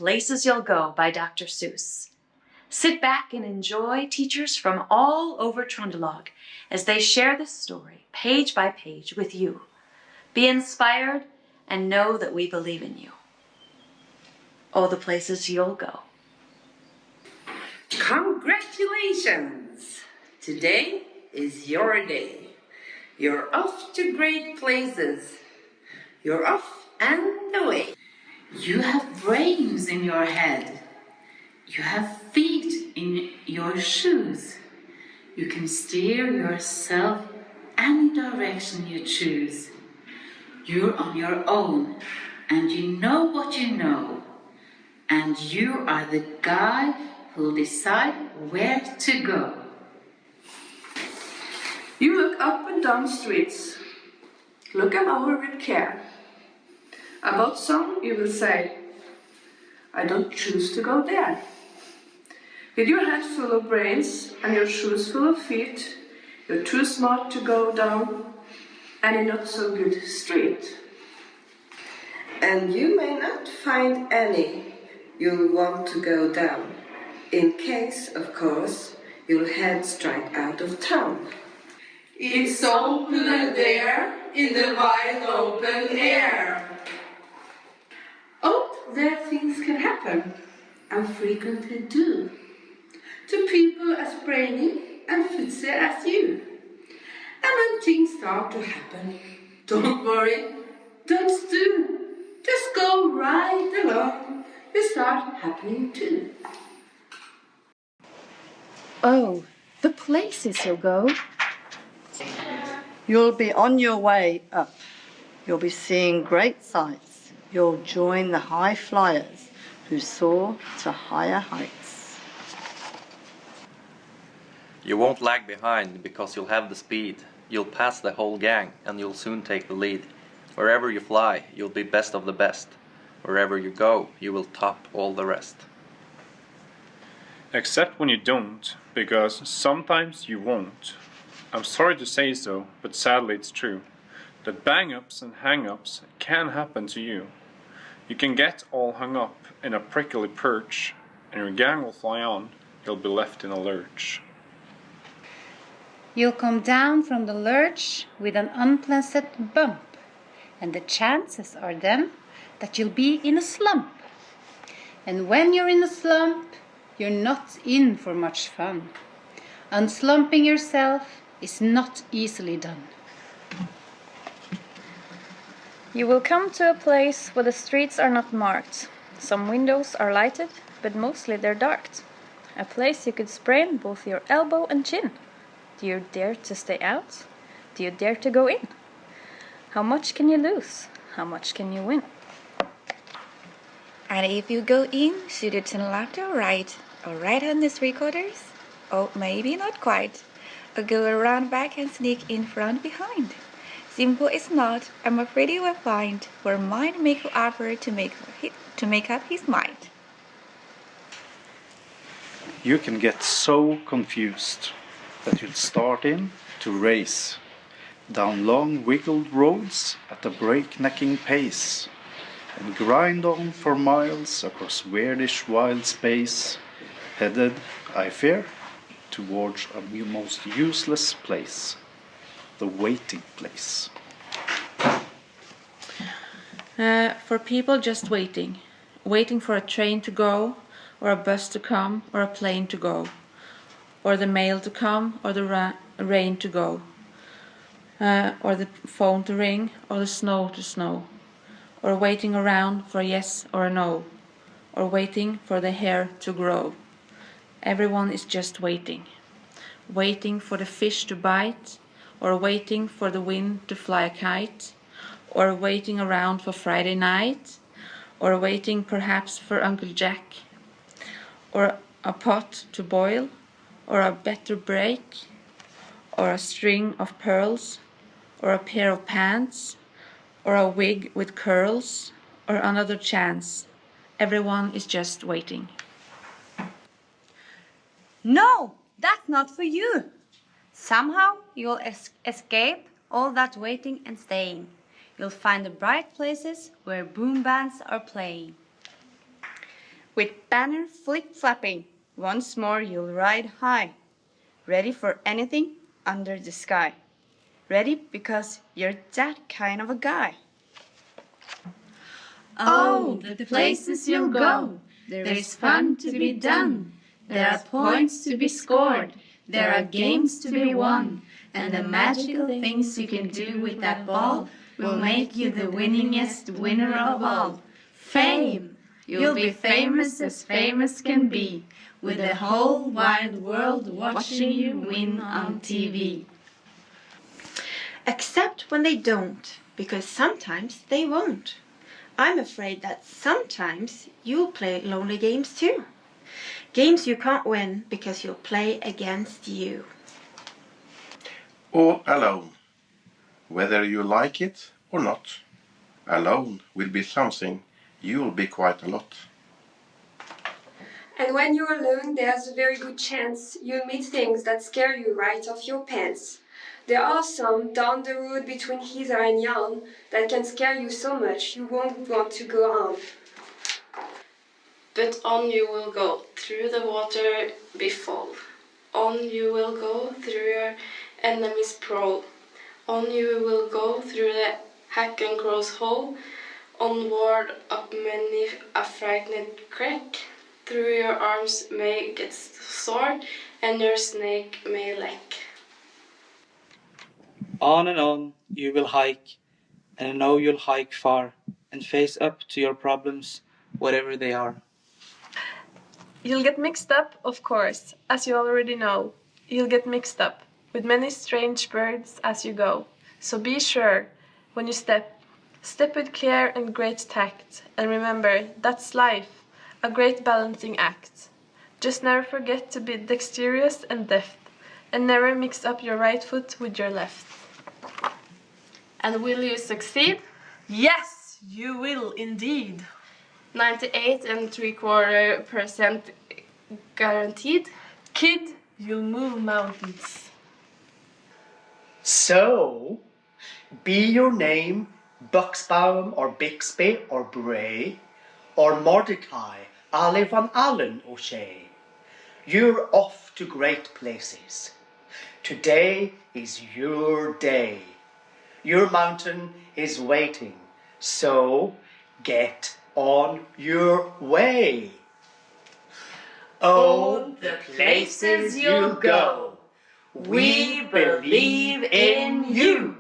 Places You'll Go by Dr. Seuss. Sit back and enjoy teachers from all over Trøndelag as they share this story page by page with you. Be inspired and know that we believe in you. Oh, the places you'll go. Congratulations! Today is your day. You're off to great places. You're off and away. You have brains in your head. You have feet in your shoes. You can steer yourself any direction you choose. You're on your own, and you know what you know. And you are the guy who'll decide where to go. You look up and down streets. Look them over with care. About some you will say, I don't choose to go there. With your head full of brains and your shoes full of feet, you're too smart to go down any not so good street. And you may not find any you'll want to go down, in case, of course, you'll head straight out of town. It's open there in the wide open air. Oh, there things can happen, and frequently do, to people as brainy and footsie as you. And when things start to happen, don't worry, don't stew. Just go right along. They start happening too. Oh, the places you'll go. You'll be on your way up. You'll be seeing great sights. You'll join the high flyers who soar to higher heights. You won't lag behind because you'll have the speed. You'll pass the whole gang and you'll soon take the lead. Wherever you fly, you'll be best of the best. Wherever you go, you will top all the rest. Except when you don't, because sometimes you won't. I'm sorry to say so, but sadly it's true. That bang-ups and hang-ups can happen to you. You can get all hung up in a prickly perch, and your gang will fly on, you'll be left in a lurch. You'll come down from the lurch with an unpleasant bump, and the chances are then that you'll be in a slump. And when you're in a slump, you're not in for much fun. Unslumping yourself is not easily done. You will come to a place where the streets are not marked. Some windows are lighted, but mostly they're darked. A place you could sprain both your elbow and chin. Do you dare to stay out? Do you dare to go in? How much can you lose? How much can you win? And if you go in, should you turn left or right? Or right on the 3/4? Oh, maybe not quite. Or go around back and sneak in front behind. Simple it's not, I'm afraid you will find, where mind make an effort to make up his mind. You can get so confused that you'll start in to race down long wiggled roads at a breaknecking pace and grind on for miles across weirdish wild space, headed, I fear, towards a most useless place, the waiting place. For people just waiting for a train to go, or a bus to come, or a plane to go, or the mail to come, or the rain to go, or the phone to ring, or the snow to snow, or waiting around for a yes or a no, or waiting for the hair to grow. Everyone is just waiting. Waiting for the fish to bite, or waiting for the wind to fly a kite, or waiting around for Friday night, or waiting perhaps for Uncle Jack, or a pot to boil, or a better break, or a string of pearls, or a pair of pants, or a wig with curls, or another chance. Everyone is just waiting. No, that's not for you. Somehow you'll escape all that waiting and staying. You'll find the bright places where boom bands are playing. With banner flip-flapping, once more you'll ride high. Ready for anything under the sky. Ready because you're that kind of a guy. Oh, the places you'll go. There is fun to be done. There are points to be scored. There are games to be won. And the magical things you can do with that ball will make you the winningest winner of all. Fame! You'll be famous as famous can be, with the whole wide world watching you win on TV. Except when they don't, because sometimes they won't. I'm afraid that sometimes you'll play lonely games too. Games you can't win because you'll play against you. All alone. Whether you like it or not, alone will be something you'll be quite a lot. And when you're alone, there's a very good chance you'll meet things that scare you right off your pants. There are some down the road between Heather and Jan that can scare you so much you won't want to go on. But on you will go, through the water befall. On you will go, through your enemy's prow. On you will go, through the hack and crow's hole. Onward up many a frightened crack. Through your arms may get sore, and your snake may lack. On and on you will hike, and I know you'll hike far, and face up to your problems, whatever they are. You'll get mixed up, of course, as you already know. You'll get mixed up with many strange birds as you go. So be sure, when you step with care and great tact, and remember, that's life, a great balancing act. Just never forget to be dexterous and deft, and never mix up your right foot with your left. And will you succeed? Yes, you will indeed. 98.75% guaranteed. Kid, you'll move mountains. So, be your name Buxbaum or Bixby or Bray or Mordecai, Ali van Allen O'Shea. You're off to great places. Today is your day. Your mountain is waiting, so get on your way. Oh, the places you'll go. We believe in you.